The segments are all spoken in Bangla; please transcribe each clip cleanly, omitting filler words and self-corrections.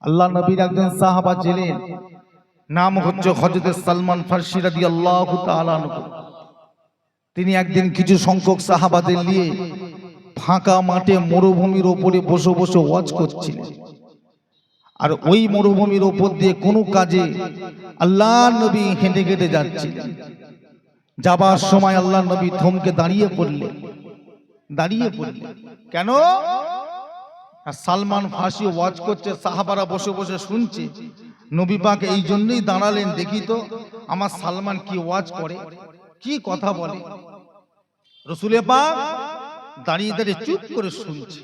আল্লাহ নবীর একজন সাহাবা ছিলেন, নাম হচ্ছে হযরত সালমান ফারসি রাদিয়াল্লাহু তাআলা আনহু। তিনি একদিন কিছু সংখ্যক সাহাবাদের নিয়ে ফাঁকা মাঠে মরুভূমির উপরে বসে বসে ওয়াজ করছিলেন। আর ওই মরুভূমির উপর দিয়ে কোনো কাজে আল্লাহ নবী হেঁটে হেঁটে যাচ্ছিলেন। যাবার সময় আল্লাহ নবী থমকে দাঁড়িয়ে পড়লেন। কেন? সালমান ফারসি ওয়াজ করছে, সাহাবারা বসে বসে শুনছে। নবী পাক এই জন্যই দাঁড়ালেন, দেখি তো আমার সালমান কি ওয়াজ করে, কি কথা বলে। রাসূল পাক দাঁড়িয়ে দাঁড়িয়ে চুপ করে শুনছে,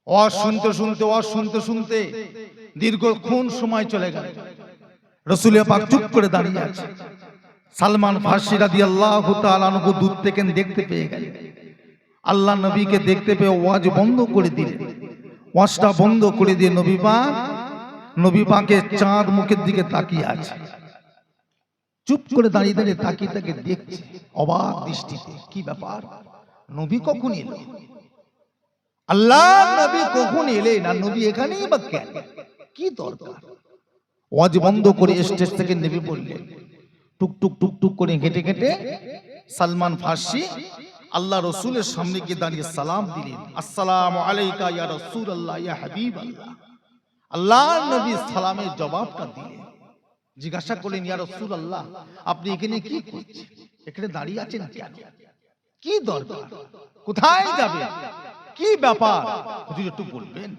ওয়াজ শুনতে শুনতে দীর্ঘক্ষণ সময় চলে গেল। রাসূল পাক চুপ করে দাঁড়িয়ে আছে। সালমান ফারসি রাদিয়াল্লাহু তাআলা আনহু দূর থেকে দেখতে পেয়ে গেলেন। আল্লাহ নবীকে দেখতে পেয়ে ওয়াজ বন্ধ করে দিলেন। ওয়াজটা বন্ধ করে দিয়ে নবী পাকের চাঁদ মুখের দিকে তাকিয়ে আছে। চুপ করে দাঁড়িয়ে দাঁড়িয়ে তাকিয়ে তাকে দেখছে অবাক দৃষ্টিতে। কি ব্যাপার, নবী কখন এলো? আল্লাহ নবী কখন এলেন? আর নবী এখানেই বা কেন? কি দরকার? ওয়াজ বন্ধ করে স্টেজ থেকে নেমে পড়লেন। টুকটুক টুকটুক করে হেঁটে হেঁটে সালমান ফারসি আল্লাহ রসুলের সামনে গিয়ে দাঁড়িয়ে সালাম দিলেন। আসসালামু আলাইকা ইয়া রাসূলুল্লাহ ইয়া হাবিবাল্লাহ। আল্লাহ নবী সালামের জবাবটা দিলেন। জিজ্ঞাসা করলেন, ইয়া রাসূলুল্লাহ, আপনি এখানে কি করছেন? এখানে দাঁড়িয়ে আছেন কেন? কি দরকার? কোথায় যাবেন? কি ব্যাপার? হুজুর একটু বলবেন।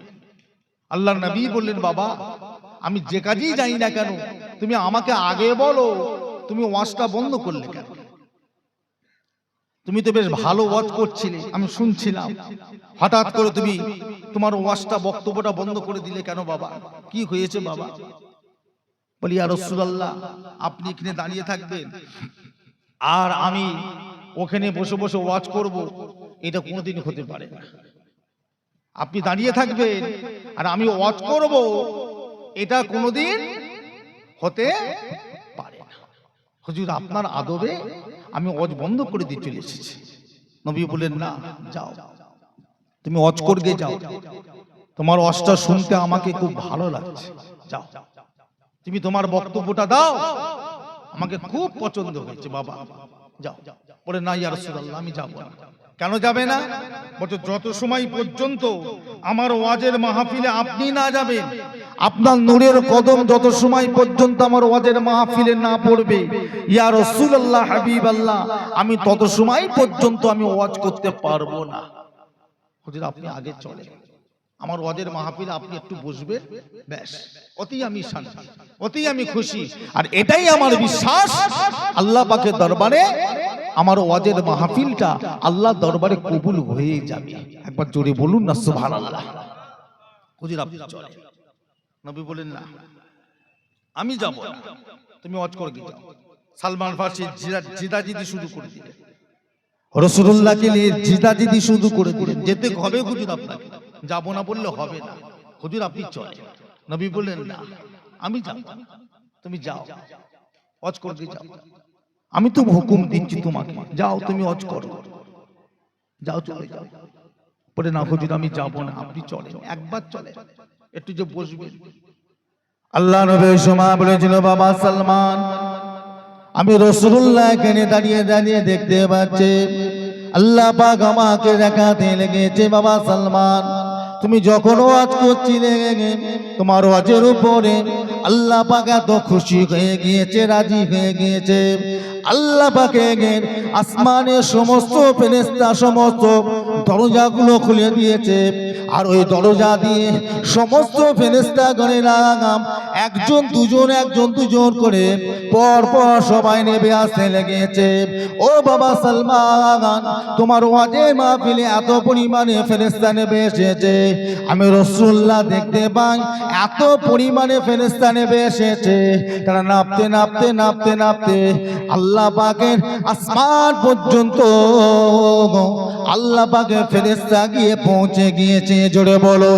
আল্লাহ নবী বললেন, বাবা, আমি যে কাজেই যাই না কেন তুমি আমাকে আগে বলো, তুমি ওয়াজটা বন্ধ করলে কেন? তুমি তো বেশ ভালো ওয়াজ করছিলে, আমি শুনছিলাম, হঠাৎ করে তুমি তোমার ওয়াজটা বক্তব্যটা বন্ধ করে দিলে কেন বাবা? কি হয়েছে বাবা? বলি, ইয়া রাসূলুল্লাহ, আপনি এখানে দাঁড়িয়ে থাকবেন আর আমি ওখানে বসে বসে ওয়াজ করব, এটা কোনোদিন হতে পারে না। আপনি দাঁড়িয়ে থাকবেন আর আমি ওয়াজ করব, এটা কোনোদিন হতে পারে না। হুজুর, আপনার আদবে আমি ওয়াজ বন্ধ করে দিয়ে চলে এসেছি। নবী বলেন, না, যাও, তুমি ওয়াজ করবে, যাও, তোমার ওয়াজটা শুনতে আমাকে খুব ভালো লাগছে, যাও, তুমি তোমার বক্তব্যটা দাও, আমাকে খুব পছন্দ হয়েছে বাবা, যাও। বলে, না ইয়া রাসূলুল্লাহ, আমি যাব না। কেন যাবে না? বলছে, যত সময় পর্যন্ত আমার ওয়াজের মাহফিলে আপনি না যাবেন, আপনার নূরের কদম যত সময় পর্যন্ত আমার ওয়াজের মাহফিলে না পড়বে, ইয়া রাসূলুল্লাহ হাবিবাল্লাহ, আমি তত সময় পর্যন্ত আমি ওয়াজ করতে পারবো না। হুজুর, আপনি আগে চলে, আমার ওয়াজের মাহফিলে আপনি একটু বসবেন, ব্যাস, অতি আমি শান্তি, অতি আমি খুশি। আর এটাই আমার বিশ্বাস, আল্লাহ পাকের দরবারে আমার ওয়াজের মাহফিলটা আল্লাহ দরবারে কবুল হয়ে যাবে। একবার জোরে বলুন না সুবহানাল্লাহ। হুজুর, আপনি চলে। নবী বলেন, না, আমি যাব না, তুমি ওয়াজ করে যাও। সালমান ফারসি জিদাজিদি শুরু করে দিলেন, রাসূলুল্লাহকে নিয়ে জিদাজিদি শুরু করে দিলেন। যেতে হবে হুজুর আপনাকে, যাব না বললে হবে না। হুজুর, আপনি চলে। নবী বললেন, না, আমি যাব, তুমি যাও, ওয়াজ করতে যাও, আমি তো হুকুম দিচ্ছি তোমাকে, যাও, তুমি ওয়াজ করো, যাও, চলে যাও। বলে, না হুজুর, আমি যাব না, আপনি চলেন, একবার চলে, একটু যে বসবেন। আল্লাহ নবী সময় বলেছিল, বাবা সালমান, আমি রাসূলুল্লাহ এখানে দাঁড়িয়ে দাঁড়িয়ে দেখতে পাচ্ছি, আল্লাহ পাক আমাকে দেখাতে লেগেছে, বাবা সালমান, তুমি যখন ওয়াজ করছিলে তোমার ওয়াজের উপরে আল্লাহ পাক এত খুশি হয়ে গিয়েছে, রাজি হয়ে গিয়েছে। আল্লাহ পাকের আসমানের সমস্ত ফেরেশতা সমস্ত দরজাগুলো খুলে দিয়েছে। আর ওই দরজা দিয়ে সমস্ত ফেরেশতাগণেরা একজন দুজন করে পর পর সবাই নেমে আসতে লেগেছে। ও বাবা সালমান, তোমার ওয়াজের মাহফিলে এত পরিমাণে ফেরেশতা নেমে এসেছে, আমি রাসূলুল্লাহ দেখতে পাই এত পরিমাণে ফেরেশতা নেমে এসেছে, তারা নাপতে নাপতে নাপতে নাপতে আল্লাহ পাকের আসমান পর্যন্ত আল্লাহ পাকের ফেরেশতা গিয়ে পৌঁছে গিয়েছে। জোরে বলো,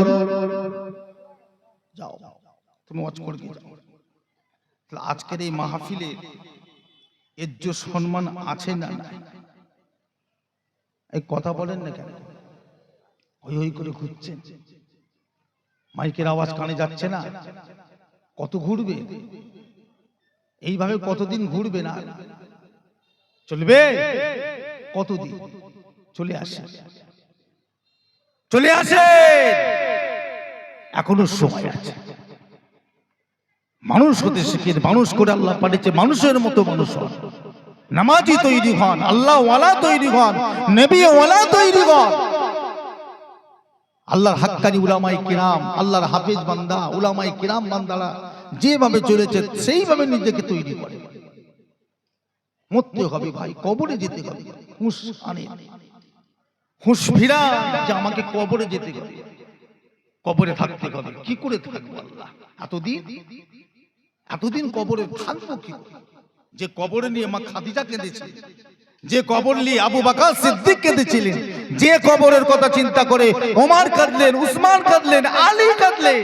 যাও, তুমি ওয়াজ করবে। আজকের এই মাহফিলে এজ্জ সম্মান আছে না? এই কথা বলেন না কেন? হই হই করে ঘুরছেন, মাইকের আওয়াজ কানে যাচ্ছে না, কত ঘুরবে এইভাবে, কতদিন ঘুরবে না, চলবে কতদিন? চলে আসে, চলে আসে, এখনো সময় আছে। মানুষ হতে শিখে, মানুষ করে আল্লাহ পাঠিয়েছে, মানুষের মতো মানুষ হন, নামাজি তৈরি হন, আল্লাহ ওয়ালা তৈরি হন, নবী ওয়ালা তৈরি হন। আল্লাহর হাক্কানি উলামায়ে কিরাম, আল্লাহর হাফেজ বান্দা উলামায়ে কিরাম বান্দারা যেভাবে চলেছে সেইভাবে নিজেকে তৈরি করে। মরতে হবে ভাই, কবরে যেতে হবে, হুঁশ আনে, হুঁশ ফিরা যে আমাকে কবরে যেতে হবে, কবরে থাকতে হবে। কি করে থাকবো আল্লাহ? এতদিন কবরে থাকবো কি? যে কবরে নিয়ে মা খাদিজা কেঁদেছে, যে কবর নিয়ে আবু বকর সিদ্দিক কেঁদেছিলেন, যে কবরের কথা চিন্তা করে ওমর কাঁদলেন, উসমান কাঁদলেন, আলী কাঁদলেন,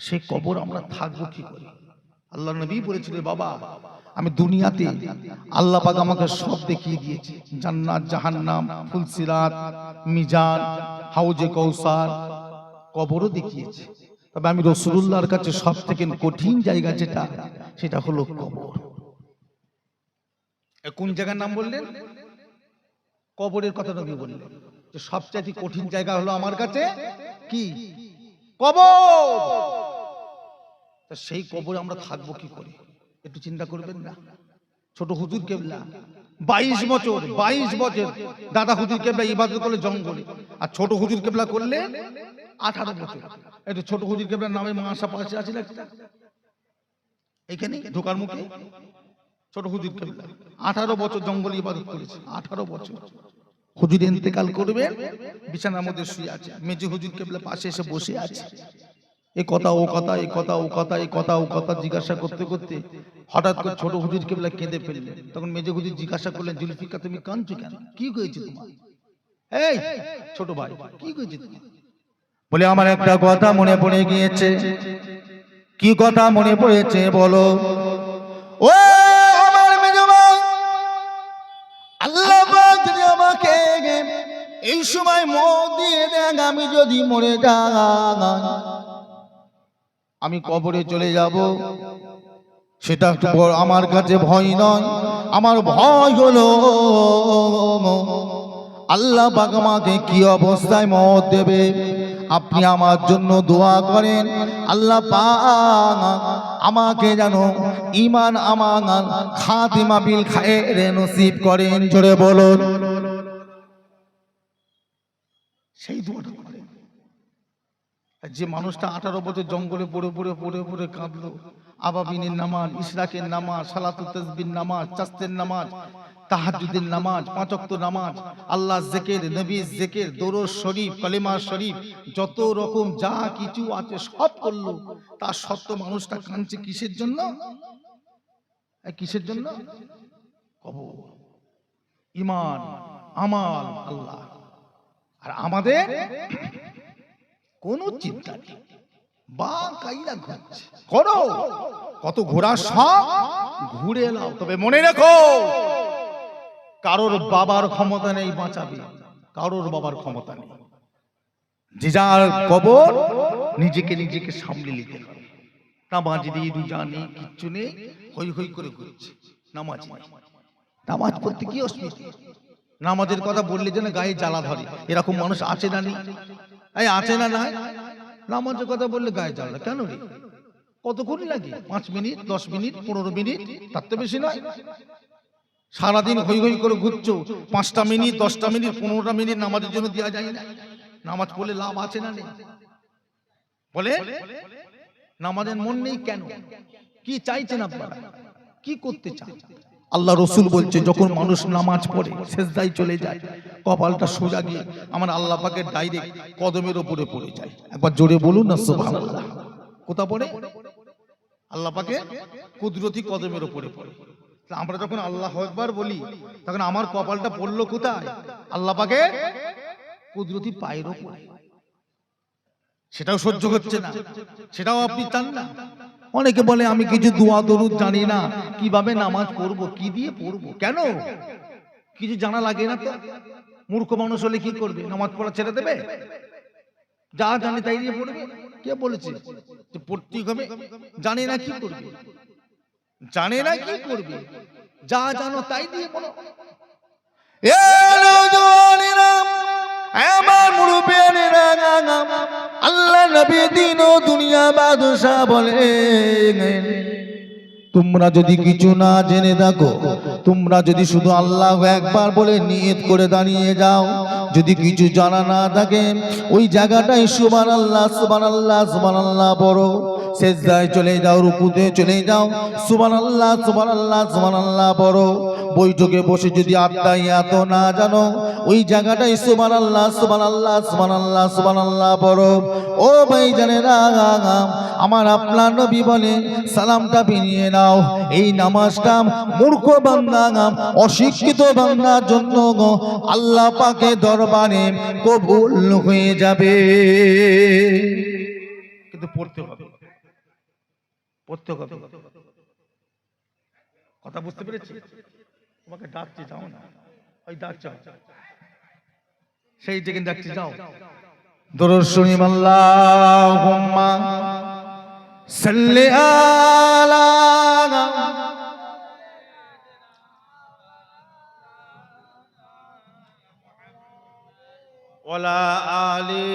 সে কবর আমরা থাকবো কি করে? আল্লাহ নবী বলেছিলেন, বাবা আমি দুনিয়াতে আল্লাহ পাক আমাকে সব দেখিয়ে দিয়েছে, জান্নাত, জাহান্নাম, ফুলসিরাত, মিজান, হাউজে কাউসার, কবরও দেখিয়েছে। তবে আমি রাসূলুল্লাহর কাছে সবথেকে কঠিন জায়গা যেটা, সেটা হলো কবর। কোন জায়গার নাম বললেন? কবরের কথা নবী বললেন যে সবচেয়ে কঠিন জায়গা হলো আমার কাছে কি? কবর। সেই কবরে আমরা থাকবো কি করে? একটু চিন্তা করবেন না? ছোট হুজুর কেবলা 22 বছর দাদা হুজুর কেবলা ইবাদত করলে জঙ্গলে, আর ছোট হুজুর কেবলা করলে 18 বছর। একটু ছোট হুজুর কেবলার নামে মাসা পাশে আছে একটা, এখানে ঢোকার মুখে ছোট হুজুর কেবলা 18 বছর জঙ্গলে ইবাদত করেছে। 18 বছর হুজুর ইন্তেকাল করবে, বিছানার মধ্যে শুয়ে আছে, মেজে হুজুর কেবলা পাশে এসে বসে আছে। এই কথা ও কথা, এই কথা ও কথা, এই কথা ও কথা জিজ্ঞাসা করতে করতে হঠাৎ করে ছোট হুজুর কেবলা কেঁদে ফেললেন। তখন মেজে হুজুর জিজ্ঞাসা করলেন, জুলফিকার তুমি কাঁদছো কেন? কি হয়েছে তোমার? এই ছোট ভাই, কি হয়েছে তোমার? বলে আমার একটা কথা মনে পড়ে গিয়েছে। কি কথা মনে পড়েছে বলো? ও আমার মেজো ভাই, আল্লাহ পাক যদি আমাকে এই সময় মওত দিয়ে দেন, আমি যদি মরে যাই, আমি কবরে চলে যাব, সেটা আমার কাছে ভয় নয়। আমার ভয় হলো আল্লাহ পাক আমাকে কি অবস্থায় মওত দেবে। আপনি আমার জন্য দোয়া করেন, আল্লাহ পাক আমাকে যেন ঈমান আমানত খাতিমা বিল খায়র নসিব করেন। জোরে বলুন। সেই দোয়াটা করেন। যে মানুষটা 18 বছর জঙ্গলে পড়ে কাঁদলো, আবাবিনের নামাজ, ইশরাকের নামাজ, সালাতুত তাসবিহ নামাজ, চাস্তের নামাজ, তাহাজ্জুদের নামাজ, 5 ওয়াক্ত নামাজ, আল্লাহ জিকির, নবীর জিকির, দরুদ শরীফ, কালেমা শরীফ, যত রকম যা কিছু আছে সব করলো, তার সত্ত্বেও মানুষটা কাঁদছে কিসের জন্য? কিসের জন্য? কবর, ঈমান, আমাল, আল্লাহ। আর আমাদের কোনো চিন্তা নেই, বা কাইরা ঘুরছে, করো কত ঘোরা, সব ঘুরে এলাও। তবে মনে রেখো, কারোর বাবার ক্ষমতা নেই বাঁচাবে, কারোর বাবার ক্ষমতা নেই। যে যার কবর নিজেকে সামলে নিতে হবে। নামাজ নেই, রোজা নেই, কিচ্ছু নেই, হই হই করে ঘুরছে। নামাজ পড়তে কি অসুবিধা? নামাজের কথা বললে যেন গায়ে জ্বালা ধরে, এরকম মানুষ আছে না? নেই? এই আছে না? নাই? নামাজের কথা বললে গায়ে জ্বালা কেন রে? কতক্ষণ লাগে? 5 মিনিট, 10 মিনিট, 15 মিনিট, তার তো বেশি নয়। সারাদিন হই হই করে ঘুরছো, 5টা মিনিট, 10টা মিনিট, 15টা মিনিট নামাজের জন্য দেওয়া যায় না? নামাজ পড়লে লাভ আছে না? নেই? বলে নামাজের মন নেই কেন? কি চাইছেন আপনারা? কি করতে চান? আল্লাহ রসুল বলছে, যখন মানুষ নামাজ পড়ে সেজদায় চলে যায়, কপালটা সোজা গিয়ে আমার আল্লাহ পাকের ডাইরেক্ট কদমের উপরে পড়ে যায়। একবার জোরে বলুন না সুবহানাল্লাহ। কোথা পড়ে? আল্লাহ পাকের কুদরতি কদমের উপরে পড়ে। আমরা যখন আল্লাহু আকবার বলি, তখন আমার কপালটা পড়লো কোথায়? আল্লাহ পাকের কুদরতি পায়ের উপরে। সেটাও সহ্য হচ্ছে না, সেটাও আপনি চান না। অনেকে বলে আমি কিছু দোয়া দরুদ জানি না, কিভাবে নামাজ পড়বো, কি দিয়ে পড়বো? কেন? কিছু জানা লাগে না তো? মূর্খ মানুষ হলে কি করবে? নামাজ পড়া ছেড়ে দেবে? যা জানে তাই দিয়ে পড়বে। কে বলেছে যে পড়তে হবে? জানে না কি করবে, জানে না কি করবে, যা জানো তাই দিয়ে পড়ো। এ নওজওয়ানেরা, আমার মুরব্বিয়ানেরা, আল্লাহ নবী দিন ও দুনিয়া বাদশা বলেন, তোমরা যদি কিছু না জেনে থাকো, তোমরা যদি শুধু আল্লাহ একবার বলে নিয়ত করে দাঁড়িয়ে যাও, যদি কিছু জানা না থাকে ওই জায়গাটাই সুবহানাল্লাহ সুবহানাল্লাহ সুবহানাল্লাহ পড়ো, সেজদায় চলে যাও, রুকুতে চলে যাও, সুবহানাল্লাহ সুবহানাল্লাহ সুবহানাল্লাহ পড়ো। বৈঠকে বসে যদি আত্মাহিয়াত না জানো ওই জায়গাটাই সুবহানাল্লাহ সুবহানাল্লাহ সুবহানাল্লাহ সুবহানাল্লাহ পড়ো। ও ভাইজানেরা, আমার আপনার নবী বলে সালামটা বিনিয়ে নাও। এই নামাজটা মূর্খ বান্দা, অশিক্ষিত বান্দার জন্য আল্লাহ পাকের দরবারে কবুল হয়ে যাবে, কিন্তু পড়তে হবে, পড়তে হবে। কথা বুঝতে পেরেছি? তোমাকে ডাকছি, যাও না, ওই ডাকছ সেই থেকে ডাকছি, যাও। দরুদ শরীফ আল্লাহুম্মা সাল্লি আলা ওয়ালা আলি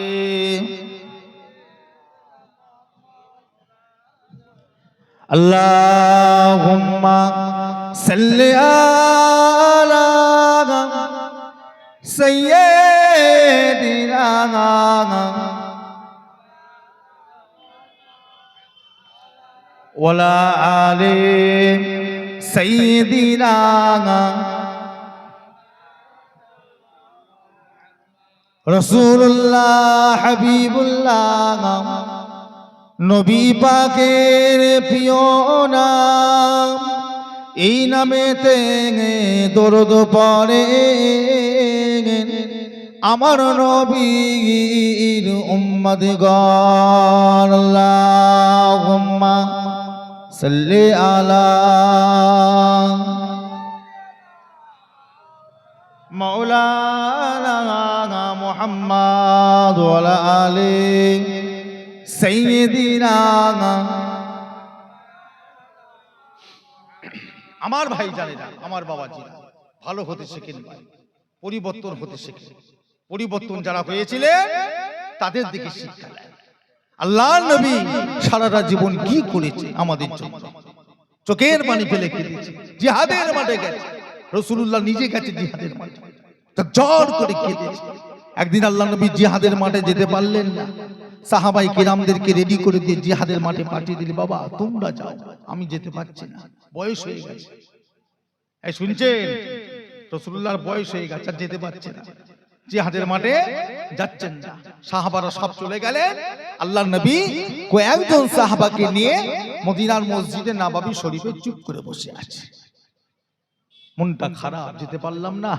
আল্লাহুম্মা সাল্লি আলা সাইয়্যিদিনা ওয়ালা আলি সাইয়্যিদিনা রাসূলুল্লাহ হাবিবুল্লাহ, নবী পাকের প্রিয় নাম, এই নামেতে দরুদ পড়ে আমার নবীর উম্মতগণ। আল্লাহুম্মা সাল্লি আলা মাওলানা মুহাম্মদ ওয়া আলা আলি সাইয়্যিদিনা। আমার ভাই জানেরা, আমার বাবাজি ভালো হতে শেখেন, পরিবর্তন হতে শেখেন। পরিবর্তন যারা হয়েছিলেন তাদের দিকে শিক্ষা দেয়। আল্লাহর নবী সারাটা জীবন কি করেছে আমাদের জন্য, চোখের পানি ফেলে কেঁদেছে, জিহাদের মাঠে গেছে। রাসূলুল্লাহ নিজে গেছে জিহাদের মাঠে, জোর করে কেঁদেছে। একদিন আল্লাহ নবী জিহাদের মাঠে যেতে পারলেন না, সাহাবাই কিরামদেরকে রেডি করে দিয়ে জিহাদের মাঠে পাঠিয়ে দিলে, বাবা তোমরা যাও, আমি যেতে পারছি না, বয়স হয়ে গেছে। এই শুনছেন, রাসূলুল্লাহর বয়স হয়ে গেছে, আর যেতে পারছে না, জিহাদের মাঠে যাচ্ছেন না। সাহাবারা সব চলে গেলেন, আল্লাহর নবী কয়েকজন সাহাবাকে নিয়ে মদিনার মসজিদে নববী শরীফে চুপ করে বসে আছে। মনটা খারাপ, যেতে পারলাম না,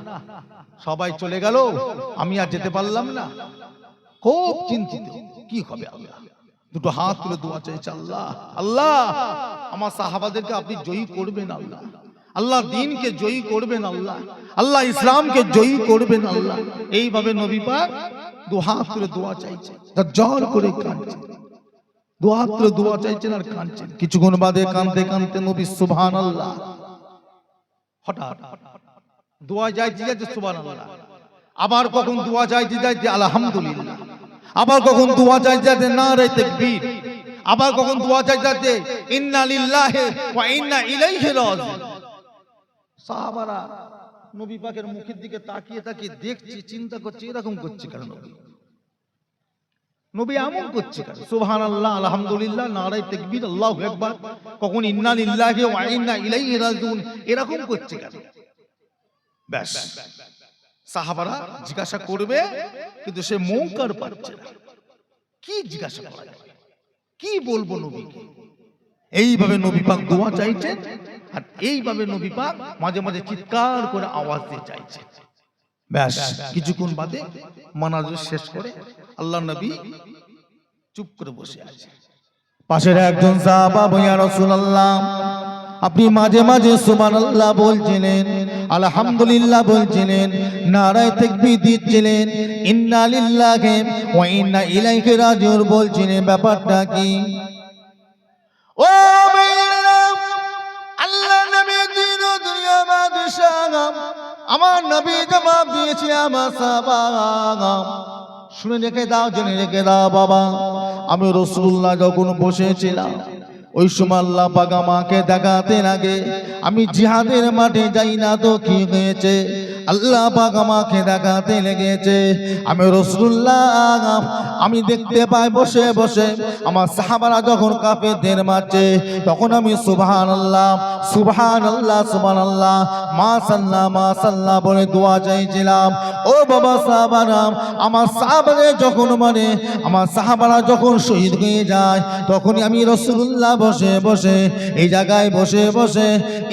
সবাই চলে গেল, আমি আর যেতে পারলাম না, খুব চিন্তিত, কি হবে আল্লাহ। দুটো হাত তুলে দোয়া চাইছে, আল্লাহ আল্লাহ আমার সাহাবাদেরকে আপনি জয়ী করবেন, আল্লাহ আল্লাহ দ্বীনকে জয়ী করবেন, আল্লাহ আল্লাহ ইসলামকে জয়ী করবেন, আল্লাহ। এইভাবে নবী পাক দু হাত তুলে দোয়া চাইছে, জোর করে কাঁদছে, দু হাত তুলে দোয়া চাইছেন আর কাঁদছেন। কিছুক্ষণ বাদে কাঁদতে কাঁদতে নবী সুবহানাল্লাহ, হঠাৎ দোয়া যাইতে যাইতে সুবহানাল্লাহ, আবার কখন দোয়া যাইতে যাইতে আলহামদুলিল্লাহ, আবার কখন দোয়া যাইতে যাইতে নারে তাকবীর, আবার কখন দোয়া যাইতে যাইতে ইন্না লিল্লাহি ওয়া ইন্না ইলাইহি রাজিউন। সাহাবারা নবী পাকের মুখের দিকে তাকিয়ে তাকিয়ে দেখছে, চিন্তা করছে, এরকম করছে কেন নবী, নবী এমন করছে কেন? সুবহানাল্লাহ, আলহামদুলিল্লাহ, নারে তাকবীর, আল্লাহু আকবার, কখন ইন্না লিল্লাহি ওয়া ইন্না ইলাইহি রাজিউন, এরকম করছে কেন? ব্যাস, সাহাবারা জিজ্ঞাসা করবে, কিন্তু সে মৌকার পাচ্ছে না, কি জিজ্ঞাসা করা যাবে, কি বলবো নবীকে। এইভাবে নবী পাক দোয়া চাইছেন, আর এইভাবে নবী পাক মাঝে মাঝে চিৎকার করে আওয়াজ দিয়ে চাইছে। ব্যাস, কিছুক্ষণ বাদে মানাজত শেষ করে আল্লাহ নবী চুপ করে বসে আছে। পাশের একজন সাহাবা, ইয়া রাসূলুল্লাহ, আপনি মাঝে মাঝে সুবহানাল্লাহ বলছিলেন, আলহামদুলিল্লাহ বলছিলেন, নারায়ে তাকবীর দিচ্ছিলেন, ইন্না লিল্লাহি ওয়া ইন্না ইলাইহি রাজিউন বলছিলেন। ব্যাপারটা কি? ও ভাইরা, আল্লাহ নবী দিন ও দুনিয়া বাদশাহ, আমার নবী জবাব দিয়েছে আমার সাহাবা, শুনে রেখে দাও, জেনে রেখে দাও বাবা, আমি রাসূলুল্লাহ যখন বসেছিলাম ওই সময় আল্লাহ পাক আমাকে দেখাতে লাগে আমি জিহাদের মাঠে যাই না তো কি হয়েছে, আল্লাহ পাক আমাকে দেখাতে লেগেছে আমি রাসূলুল্লাহ আমি দেখতে পাই বসে বসে আমার সাহাবারা যখন কাফেরদের মারছে তখন আমি সুবহানাল্লাহ সুবহানাল্লাহ সুবহানাল্লাহ মাশাআল্লাহ মাশাআল্লাহ বলে দোয়া চাইছিলাম। ও বাবা সাহাবারা, আমার সাহাবারা যখন মানে আমার সাহাবারা যখন শহীদ হয়ে যায় তখনই আমি রাসূলুল্লাহ বসে বসে এই জায়গায় বসে বসে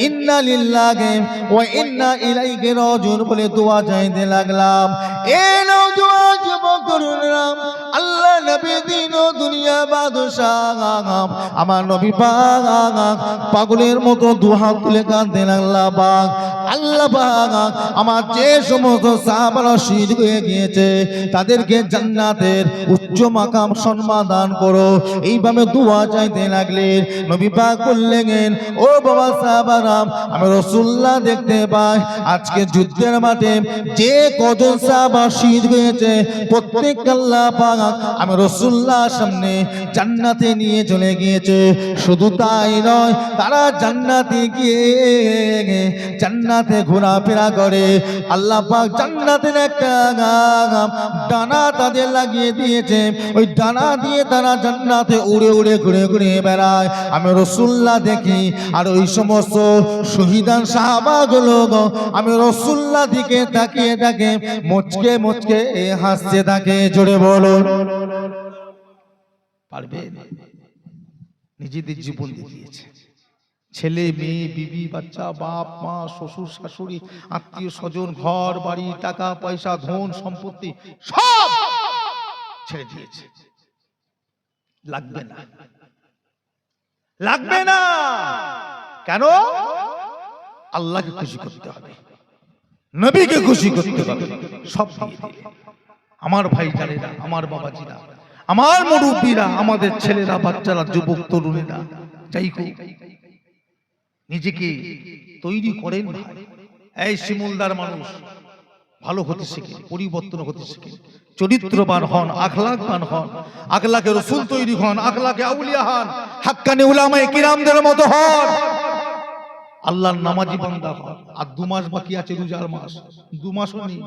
ইন্না লিল্লাহি ওয়া ইন্না ইলাইহি রাজিউন বলে দোয়া চাইতে লাগলাম। এই নওজোয়ান যুবক তরুণরা, আল্লাহ নবী দিন ও দুনিয়া বাদশাহ আমার নবী পাক পাগলের মতো দুহাত তুলে কাঁদতে লাগলাম। পাক আল্লাহ পাক আমার যে সমস্ত সাহাবারা শহীদ হয়ে গিয়েছে তাদেরকে জান্নাতের উচ্চ মাকাম সম্মান দান করো, এইভাবে দোয়া চাইতে লাগলেন। নবী পাক বললেন, ও বাবা সাহাবারা, আমি রাসূলুল্লাহ দেখতে পাই আজকে যুদ্ধের মাঠে যে কজন সাহাবা শহীদ হয়েছে প্রত্যেক আল্লাহ পাক আমি রাসূলুল্লাহর সামনে জান্নাতে নিয়ে চলে গিয়েছে। শুধু তাই নয়, তারা জান্নাতে গিয়ে জান্নাতে ঘোরাফেরা করে। আল্লাহ পাক জান্নাতের একটা ডানা তাদের লাগিয়ে দিয়েছে, ওই ডানা দিয়ে তারা জান্নাতে উড়ে উড়ে ঘুরে ঘুরে বেড়ায়। আমি রাসূলুল্লাহ দেখি আর ওই সমস্ত শহীদান সাহাবাগুলো আমি রাসূলুল্লাহ দিকে তাকিয়ে থাকে মুচকে মুচকে হাসতে থাকে। জোরে বলো পারবে? নিজেদের জীবন দিয়েছে, ছেলে মেয়ে বিবি বাচ্চা বাপ মা শ্বশুর শাশুড়ি আত্মীয় স্বজন ঘর বাড়ি টাকা পয়সা ধন সম্পত্তি সব ছেড়ে দিয়েছে। লাগবে না, লাগবে না। কেন? আল্লাহকে খুশি করতে হবে, নবীকে খুশি করতে হবে। সব আমার ভাই জানেরা, আমার বাবাজিরা, আমার মুরব্বীরা, আমাদের ছেলেরা বাচ্চারা যুবক তরুণীরা যাই হোক নিজেকে তৈরি করেন ভাই। এই শিমুলদার মানুষ ভালো হতে শিখে, পরিবর্তন হতে শিখে, চরিত্রবান হন, আখলাকবান হন, আখলাকে রাসূল তৈরি হন, আখলাকে আউলিয়া হন, হাক্কানি উলামায়ে কিরামদের মতো হন, আল্লাহর নামাজি বান্দা হন। আর 2 মাস বাকি আছে রোজার মাস, 2 মাসও নেই।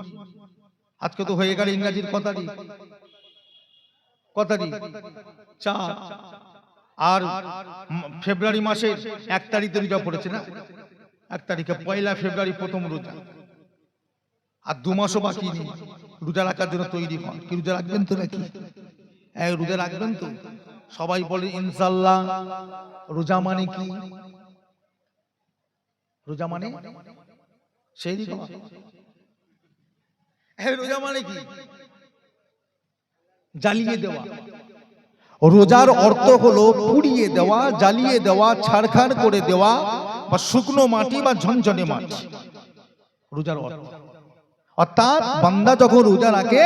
আজকে তো হয়ে গেল ইংরেজির কত তারিখ? 4। আর ফেব্রুয়ারি মাসের 1 তারিখে রোজা পড়েছে না, 1 তারিখে 1 ফেব্রুয়ারি প্রথম রোজা। আর 2 মাসও বাকি নেই। রোজা রাখার জন্য তৈরি হন। কি রোজা রাখবেন তো নাকি? রোজা রাখবেন তো? সবাই বলে ইনশাআল্লাহ। রোজা মানে কি? রোজা মানে সেই রোজা মানে কি? জ্বালিয়ে দেওয়া। রোজার অর্থ হলো পুড়িয়ে দেওয়া, জ্বালিয়ে দেওয়া, ছাড়খাড় করে দেওয়া, বা শুকনো মাটি বা ঝনঝনে মাটি রোজার অর্থ। অর্থাৎ বান্দা যখন রোজা রাখে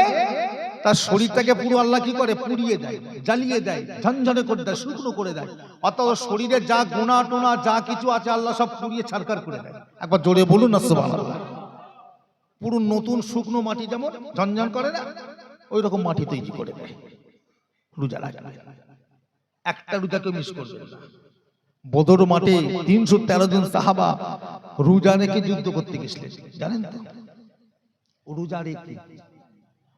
তার শরীরটাকে পুরো আল্লাহ কি করে? পুড়িয়ে দেয়, জ্বালিয়ে দেয়, ঝনঝনে করে দেয়, শুকনো করে দেয়। অর্থাৎ শরীরে যা গুনাহ টোনা যা কিছু আছে আল্লাহ সব পুড়িয়ে ছাড়খাড় করে দেয়। একবার জোরে বলুন না সুবহানাল্লাহ। পুরো নতুন শুকনো মাটি যেমন ঝনঝন করে না, ওই রকম মাটি তৈরি করে দেয় রোজা রাখা। একটা রোজাকে মিস করবেন না। বদর মাঠে 313 জন সাহাবা রোজা রেখে যুদ্ধ করতে গেছিলেন, জানেন তো?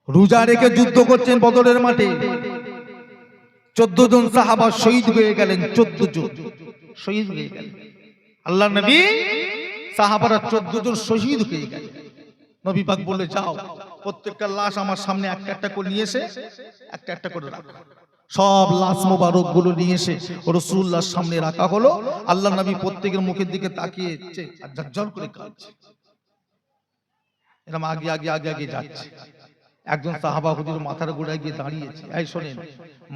রোজা রেখে যুদ্ধ করছেন বদরের মাঠে। 14 জন সাহাবা শহীদ হয়ে গেলেন। 14 জন শহীদ হয়ে গেলেন। আল্লাহ নবী সাহাবারা 14 জন শহীদ হয়ে গেলেন। নবী পাক বলে, যাও প্রত্যেকটা লাশ আমার সামনে একটা একটা করে নিয়ে এসে একটা একটা করে রাখো। সব লাশ মোবারক গুলো নিয়ে এসে রাসূলুল্লাহর সামনে রাখা হলো। আল্লাহ নবী প্রত্যেকের মুখের দিকে তাকিয়েছে আর ঝরঝর করে কাঁদছে। এরকম আগে আগে আগে আগে যাচ্ছে। একজন সাহাবা হুজুর মাথার গোড়ায় গিয়ে দাঁড়িয়েছে, এই শোনেন,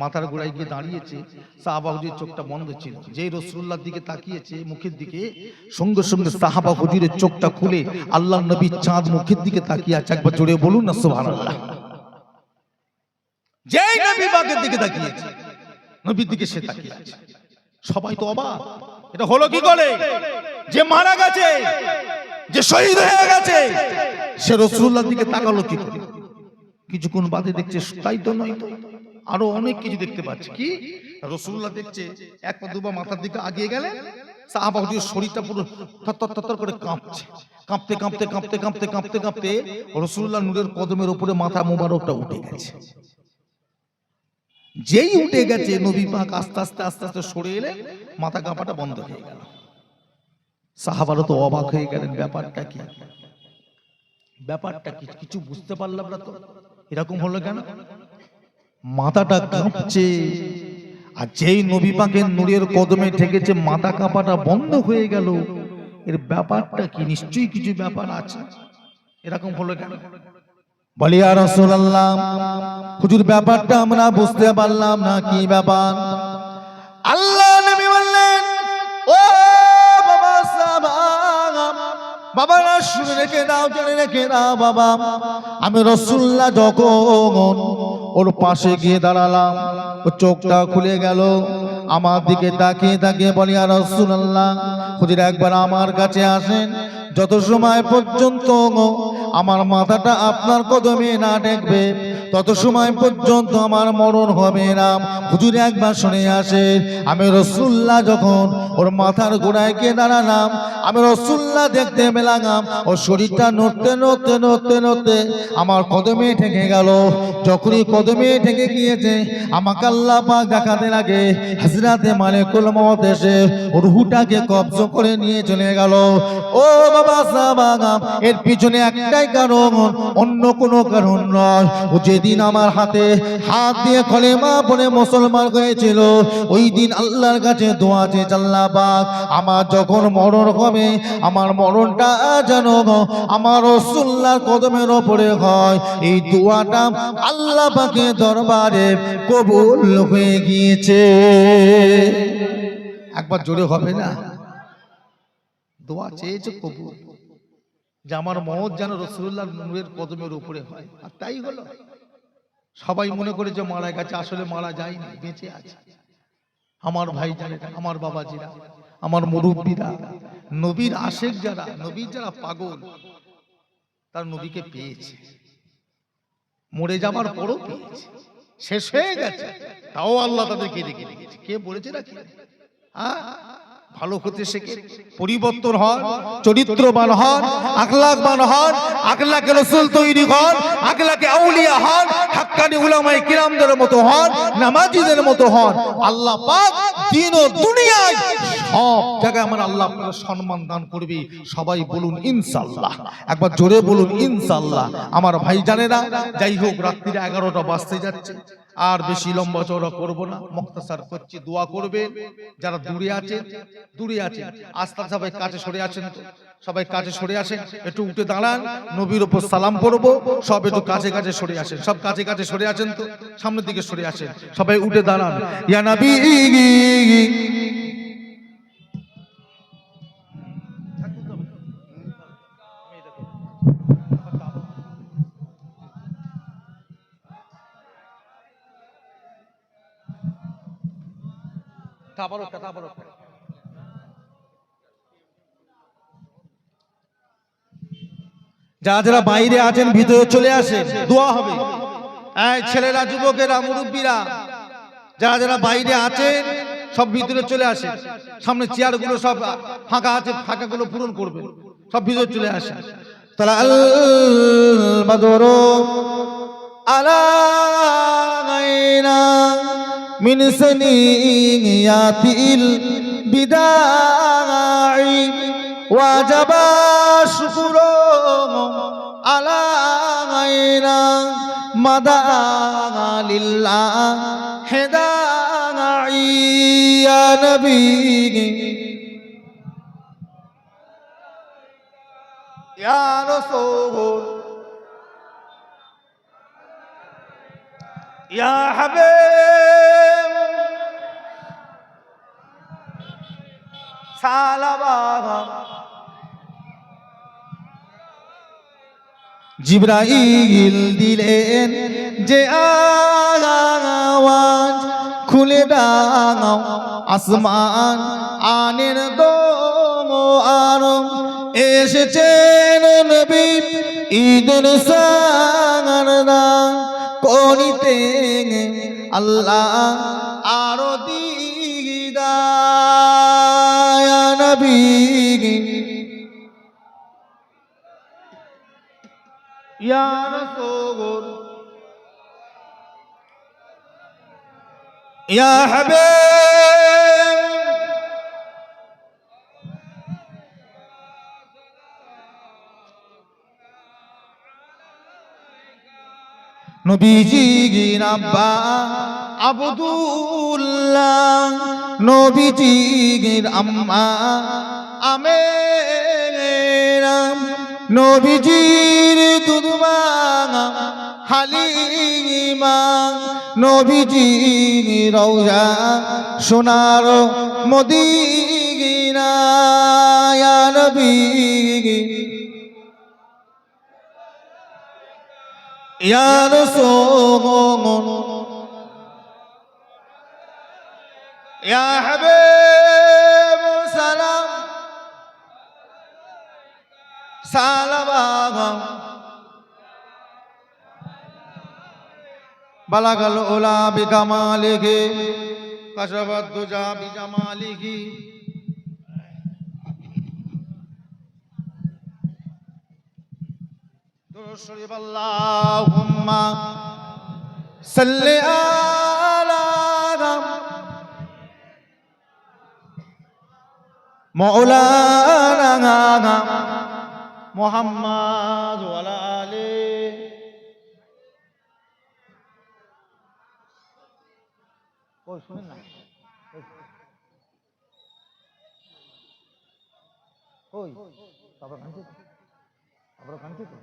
মাথার গোড়ায় গিয়ে দাঁড়িয়েছে, সাহাবা হুজুর চোখটা বন্ধ ছিল, যেই রাসূলুল্লাহর দিকে তাকিয়েছে মুখের দিকে, সঙ্গে সঙ্গে সাহাবা হুজুরের চোখটা খুলে আল্লাহর নবী চাঁদ মুখের দিকে তাকিয়ে আছে। একবার জোরে বলুন না সুবহানাল্লাহ। যেই নবী পাকের দিকে তাকিয়েছে, নবীর দিকে সে তাকিয়ে আছে। সবাই তো অবাক, এটা হলো কি করে? যে মারা গেছে, যে শহীদ হয়ে গেছে, সে রাসূলুল্লাহর দিকে তাকালো কি করে? কিছুক্ষণ বাদে দেখছে তাই তো নয়, তো আরো অনেক কিছু দেখতে পাচ্ছে। কি? রাসূলুল্লাহ দেখছে এক পা দুপা মাথার দিকে আগিয়ে গেলে সাহাবা হুজুর শরীরটা পুরো থরথর করে কাঁপছে, কাঁপতে কাঁপতে কাঁপতে কাঁপতে কাঁপতে কাঁপতে রাসূলুল্লাহ নূরের কদমের উপরে মাথা মোবারকটা উঠে গেছে। যেই উঠে গেছে নবী পাক আস্তে আস্তে আস্তে আস্তে সরে এলে মাথা কাঁপাটা বন্ধ হয়ে গেল। সাহাবারা তো অবাক হয়ে গেলেন, ব্যাপারটা কি? ব্যাপারটা কিছু বুঝতে পারলাম না তো, এরকম হলো কেন? মাথাটা কাঁপছে, আর যেই নবী পাকের নূরের কদমে ঠেকেছে মাথা কাঁপাটা বন্ধ হয়ে গেল। এর ব্যাপারটা কি? নিশ্চয়ই কিছু ব্যাপার আছে, এরকম হলো কেন? বলি ইয়া রাসূলুল্লাহ, হুজুর ব্যাপারটা আমরা বুঝতে পারলাম না, কি ব্যাপার? আল্লাহ নবী বললেন, ও বাবা সাহাবা, বাবারা শুনে রেখে দাও, জেনে রেখে দাও বাবা, আমি রাসূলুল্লাহ যখন ওর পাশে গিয়ে দাঁড়ালাম, ও চোখটা খুলে গেল, আমার দিকে তাকিয়ে তাকিয়ে বলি ইয়া রাসূলুল্লাহ, হুজুর একবার আমার কাছে আসেন, যত সময় পর্যন্ত আমার মাথাটা আপনার কদমে না ঠেকবে তত সময় পর্যন্ত আমার মরণ হবে না। হুজুর একবার শুনে আসেন, আমি রাসূলুল্লাহ যখন ওর মাথার গোড়ায় গিয়ে দাঁড়ালাম, আমি রাসূলুল্লাহ দেখতে পেলাম ওর শরীরটা নড়তে নড়তে নড়তে নড়তে আমার কদমে ঠেকে গেল। যখনই কদমে ঠেকে গিয়েছে আমাকে আল্লাহ পাক দেখাতে লাগে হযরতে মালিকুল মউত এসে রূহটাকে কবজ করে নিয়ে চলে গেল। ও বাবা সাহাবা, এর পিছনে একটাই কারণ, অন্য কোনো কারণ নয়। ও যেদিন আমার হাতে হাত দিয়ে কলেমা পড়ে মুসলমান হয়েছিল, ওই দিন আল্লাহর কাছে দোয়া চেয়েছে, আল্লাহ পাক আমার যখন মরণ হবে আমার মরণটা যেন আমার রাসূলুল্লাহর কদমের উপরে হয়। এই দোয়াটা আল্লাহ পাকের দরবারে কবুল হয়ে গিয়েছে। একবার জোরে হবে না? দোয়া চেয়েছে কবুল, যে আমার মওত যেন রাসূলুল্লাহর নূরের কদমের উপরে হয়, আর তাই হলো। সবাই মনে করে যে মারা গেছে, আসলে মারা যায়নি, বেঁচে আছে। আমার ভাই জানেরা, আমার বাবাজিরা, আমার মুরব্বীরা, নবীর আশেক যারা, নবীর যারা পাগল, তার নবীকে পেয়েছে, মরে যাবার পরও পেয়েছে, শেষ হয়ে গেছে, তাও আল্লাহ তাদেরকে রেখে দিয়েছে। কে বলেছে নাকি? হ্যাঁ, ভালো হতে শেখে, পরিবর্তন হন, চরিত্রবান হন, আখলাকবান হন, আখলাকে রাসূল তৈরি হন, আখলাকে আউলিয়া হন, হাক্কানি উলামায়ে কিরামদের মতো হন, নামাজীদের মতো হন। আল্লাহ পাক দিন ও দুনিয়ায় সব জায়গায় আমার আল্লাহ আপনাকে সম্মান দান করবে। সবাই বলুন ইনশাআল্লাহ, একবার জোরে বলুন ইনশাআল্লাহ। আমার ভাই জানেরা, যাই হোক রাত্রিরে 11টা বাজতে যাচ্ছে, আর বেশি লম্বা চওড়া করব না, মুখতাসার করছি। দোয়া করবে যারা দূরে আছেন, দূরে আছেন, আস্তে সবাই কাছে সরে আসেন, তো সবাই কাছে সরে আসেন, একটু উঠে দাঁড়ান, নবীর উপর সালাম পড়বো, সব একটু কাছে কাছে সরে আসেন, সব কাছে কাছে সরে আসেন, তো সামনের দিকে সরে আসেন, সবাই উঠে দাঁড়ান। ইয়া নবী যারা যারা বাইরে আছেন ভিতরে চলে আসেন, দোয়া হবে। এই ছেলেরা, যুবকেরা, মুরব্বীরা, যারা যারা বাইরে আছেন সব ভিতরে চলে আসেন। সামনে চেয়ারগুলো সব ফাঁকা আছে, ফাঁকাগুলো পূরণ করবেন, সব ভিতরে চলে আসেন। তালা আল বাদরু আলাইনা মিন সানিয়াতিল বিদাই ওয়াজাবা শুকরু আলাইনা মাদা লিল্লাহ হেদাই ইয়া নবী ইয়া রাসূল ইয়া হাবিব সালাবা জিবরাইল দিলেন যে আওয়াজ, খুলে দাও আসমান আনের দোয়ার, এসেছেন নবী ঈদের সারদা করিতে আল্লাহ আরো দিদার। ইয়া নবী ইয়া রাসূল ইয়া হাবিব নবীজির আব্বা আব্দুল্লাহ, নবীজির আম্মা আমেনা, নবীজির দুধমা হালিমা, নবীজির রওজা সোনার মদিনা। ইয়া নবী ইয়া রাসূল ইয়া হাবিব সালাম সালাম বালাগাল উলা বিকামালিহি কাশাফাত দুজা বিজামালিহি। দুরূদ শরীফ আল্লাহুম্মা সাল্লি আলা মাওলানা মুহাম্মাদ ওয়া আলা আলিহি। ওই শুনেন না, ওই আপনারা কানছে, আপনারা কানছে তো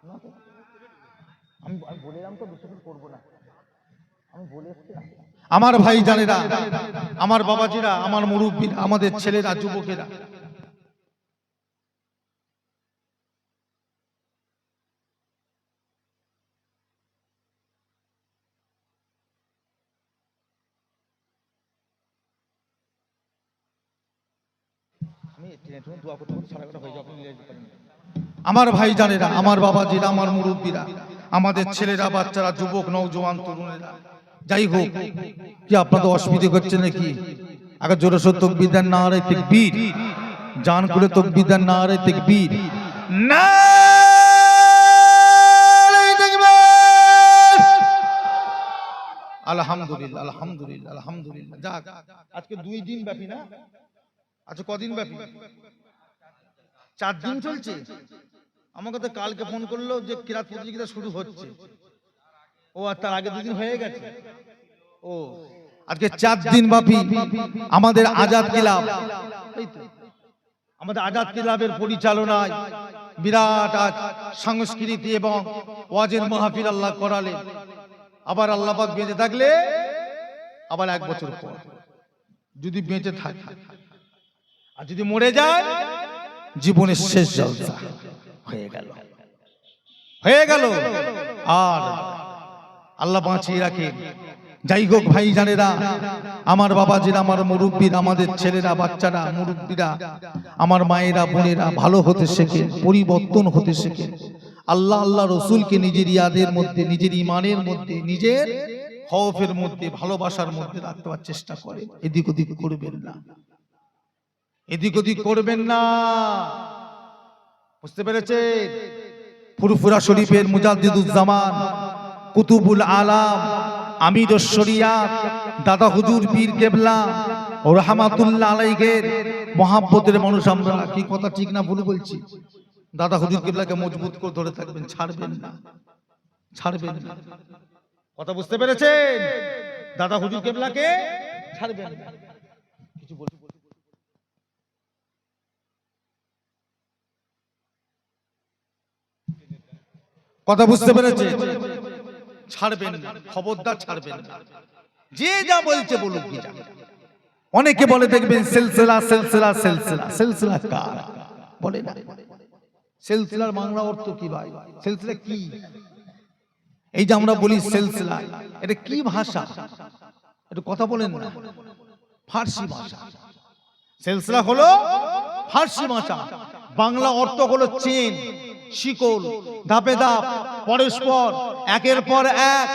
না তো? আমি বললাম তো বেশি করবো না, আমি বলে এসছি। আমার ভাই জানেরা, আমার বাবাজিরা, আমার মুরব্বীরা, আমাদের ছেলেরা, যুবকেরা, আমার ভাই জানেরা, আমার বাবাজিরা, আমার মুরব্বীরা, আমাদের ছেলেরা, বাচ্চারা, যুবক, নওজোয়ান, তরুণেরা, যাই হোক, কি আপনাদের অসুবিধা হচ্ছে নাকি? আগে জোরে সোরে তাকবীর দেন, নারে তাকবীর, জান খুলে তাকবীর দেন, নারে তাকবীর, নারে তাকবীর। আলহামদুলিল্লাহ, আলহামদুলিল্লাহ, আলহামদুলিল্লাহ। যাক, আজকে 2 দিন ব্যাপী না? আচ্ছা, কদিন ব্যাপী? 4 দিন চলছে। আমাকে তো কালকে ফোন করলো যে কিরাত প্রতিযোগিতা শুরু হচ্ছে। ও, আর তার আগে 2 দিন হয়ে গেছে। ও, আজকে 4 দিন ব্যাপী আমাদের আজাদ ক্লাব, আমাদের আজাদ ক্লাবের পরিচালনায় বিরাট আজ সংস্কৃতি এবং ওয়াজের মাহফিল আল্লাহ করালেন। আবার আল্লাহ পাক বেঁচে থাকলে আবার 1 বছর পর, যদি বেঁচে থাকে, আর যদি মরে যায় জীবনের শেষ জলসা হয়ে গেল, হয়ে গেল। আর আল্লাহ বাঁচিয়ে রাখে। যাই হোক ভাই জানেরা, আমার বাবাজিরা, আমার মুরব্বীরা, আমাদের ছেলেরা, বাচ্চারা, মুরব্বীরা, আমার মায়েরা, বোনেরা ভালো হতে শেখে, পরিবর্তন হতে শেখে। আল্লাহ আল্লাহ রসুলকে নিজের ইয়াদের মধ্যে, নিজের ইমানের মধ্যে, নিজের খৌফের মধ্যে, ভালোবাসার মধ্যে রাখতে চেষ্টা করে। এদিক ওদিক করবেন না, এদিক ওদিক করবেন না, বুঝতে পেরেছেন? ফুরফুরা শরীফের মুজাদ্দিদুজ্জামান, কুতুবুল আলাম, আমিরুশ শরিয়াত, দাদা হুজুর পীর কেবলা ও রাহমাতুল্লাহ আলাইহির মহাব্বতের মানুষ আমরা। কি কথা ঠিক না ভুল বলছি? দাদা হুজুর কেবলাকে মজবুত করে ধরে থাকবেন, ছাড়বেন না, ছাড়বেন না। কথা বুঝতে পেরেছেন? দাদা হুজুর কেবলাকে ছাড়বেন না। কিছু বলছি? কথা বুঝতে পেরেছে? ছাড়বেন না, খবরদার ছাড়বেন না। যে যা বলছে বলুক কি জানে। অনেকে বলে দেখবেন সিলসিলা সিলসিলা সিলসিলা, সিলসিলা কার বলে না। সিলসিলার বাংলা অর্থ কি ভাই? সিলসিলা কি? এই যে আমরা বলি সিলসিলা, এটা কি ভাষা? একটু কথা বলেন না। ফার্সি ভাষা। সিলসিলা হলো ফার্সি ভাষা। বাংলা অর্থ হলো চেন, শিকল, ধাপে ধাপ, পরস্পর, একের পর এক,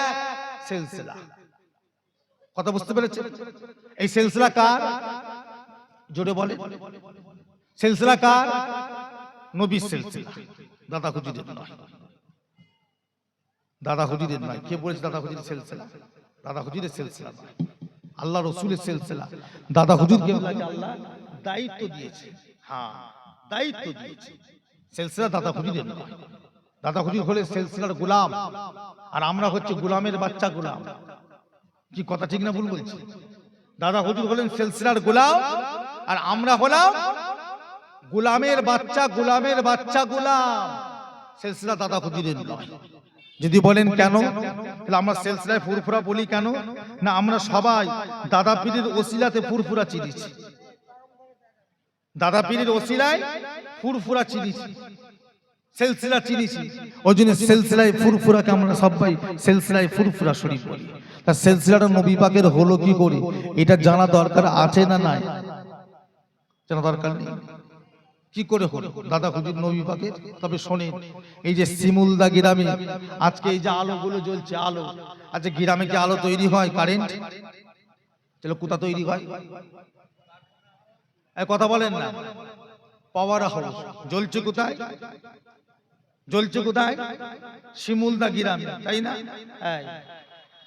সিলসিলা। কথা বুঝতে পেরেছেন? এই সিলসিলা কার? জোরে বলে। সিলসিলা কার? নবীর সিলসিলা, দাদা হুজুরের নয়। দাদা হুজুরের নয়। কে বলেছে দাদা হুজুরের সিলসিলা? দাদা হুজুরের সিলসিলা নয়, আল্লাহ রসুলের সিলসিলা। দাদা হুজুরকে আল্লাহ দায়িত্ব দিয়েছে। হ্যাঁ, দায়িত্ব দিয়েছে। সিলসিলা দাদা হুজুরের নয়। দাদা হুজুর হলে সিলসিলার গোলাম, আর আমরা হচ্ছে গোলামের বাচ্চা গোলাম। কি কথা ঠিক না ভুল বলছি? দাদা হুজুর হলেন সিলসিলার গোলাম, আর আমরা হলাম গোলামের বাচ্চা, গোলামের বাচ্চা গোলাম। সিলসিলা দাদা হুজুরের নয়। যদি বলেন কেন, তাহলে আমরা সিলসিলায় ফুরফুরা বলি কেন? না, আমরা সবাই দাদা পীরের ওসিলাতে ফুরফুরা চিনিছি। দাদা পীরের ওসিলায় ফুরফুরা চিনিছি, সিলসিলা চিনিছি। ওই জন্য সিলসিলায় ফুরফুরাকে আমরা সবাই সিলসিলায় ফুরফুরা শরীফ বলি। তা সিলসিলাটা নবী পাকের হলো কি করে, এটা জানা দরকার আছে না নাই? জানা দরকার নেই। কি করে হলো দাদা হুজুর নবী পাকের? তবে শোনেন, এই যে শিমুলদা গ্রামে আজকে এই যে আলোগুলো জ্বলছে, আলো, আচ্ছা গ্রামে কি আলো তৈরি হয়? কারেন্ট চলো, কোথা তৈরি হয়? কথা বলেন না। পাওয়ার হাউস জ্বলছে কোথায়? জ্বলছে কোথায়? শিমুলদা গ্রামে, তাই না?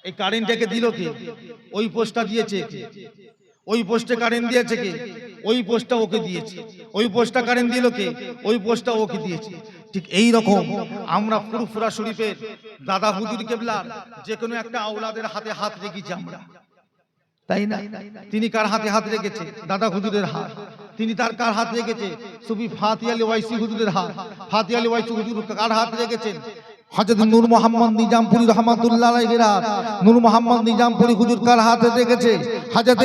এই কারেন্টটাকে দিল কে? ওই পোস্টটা দিয়েছে কে? ওই পোস্টে কারেন্ট দিয়েছে কে? ওই পোস্টটা ওকে দিয়েছে। ওই পোস্টটা কারেন্ট দিল কে? ওই পোস্টটা ওকে দিয়েছে। ঠিক এই রকম আমরা ফুরফুরা শরীফের দাদা হুজুর কেবলার যে কোনো একটা আওলাদের হাতে হাত রেখেছি আমরা, তাই না? তিনি কার হাতে হাত রেখেছে? দাদা হুজুরের হাত। তিনি তার কার হাত রেখেছে? সুফি ফাতি আলী ওয়াইসি হুজুরের হাত। ফাতি আলী ওয়াইসি হুজুর কার হাত রেখেছেন? হযরত নূর মোহাম্মদ নিজামপুরী রহমাতুল্লাহ আলাইহির হাত। নূর মোহাম্মদ নিজামপুরী হুজুর কার হাতে রেখেছে? হযরত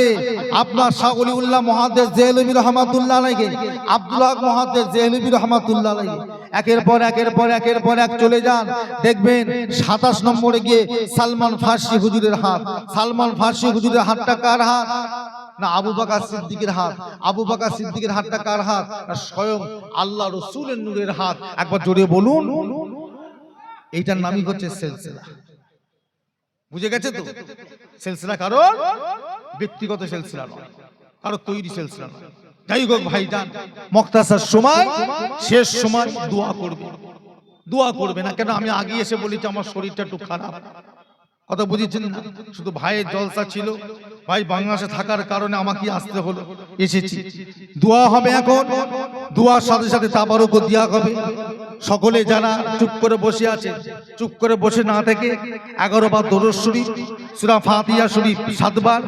আপনার শাহ ওলিউল্লাহ মুহাদ্দিস দেহলভী রহমাতুল্লাহ আলাইহি, আব্দুল হক মুহাদ্দিস দেহলভী রহমাতুল্লাহ আলাইহি। একের পর এক চলে যান, দেখবেন 27 নম্বরে গিয়ে সালমান ফার্সি হুজুরের হাত। সালমান ফার্সি হুজুরের হাতটা কার হাত? না আবু বকর সিদ্দিকের হাত। আবু বকর সিদ্দিকের হাতটা কার হাত? না স্বয়ং আল্লাহ রাসূলের নূরের হাত। একবার জোরে বলুন। এইটার নামই হচ্ছে সিলসিলা। বুঝে গেছে তো? সিলসিলা কারণ ব্যক্তিগত সিলসিলা নয়, কারো তৈরি সিলসিলা নয়। যাই হোক ভাইজান, মুক্তাসার সময়, শেষ সময় দোয়া করবে। দোয়া করবে না কেন? আমি আগে এসে বলেছি আমার শরীরটা একটু খারাপ। কথা বুঝেছেন না? শুধু ভাইয়ের জলসা ছিল, ভাই বাংলাদেশে থাকার কারণে আমাকে আসতে হলো, এসেছি। দোয়া হবে এখন, দোয়ার সাথে সাথে তাবারুকও দেওয়া হবে। সকলে যারা চুপ করে বসে আছে, চুপ করে বসে না থেকে 11 বার দরুদ শরীফ, সূরা ফাতিহা শরীফ 7 বার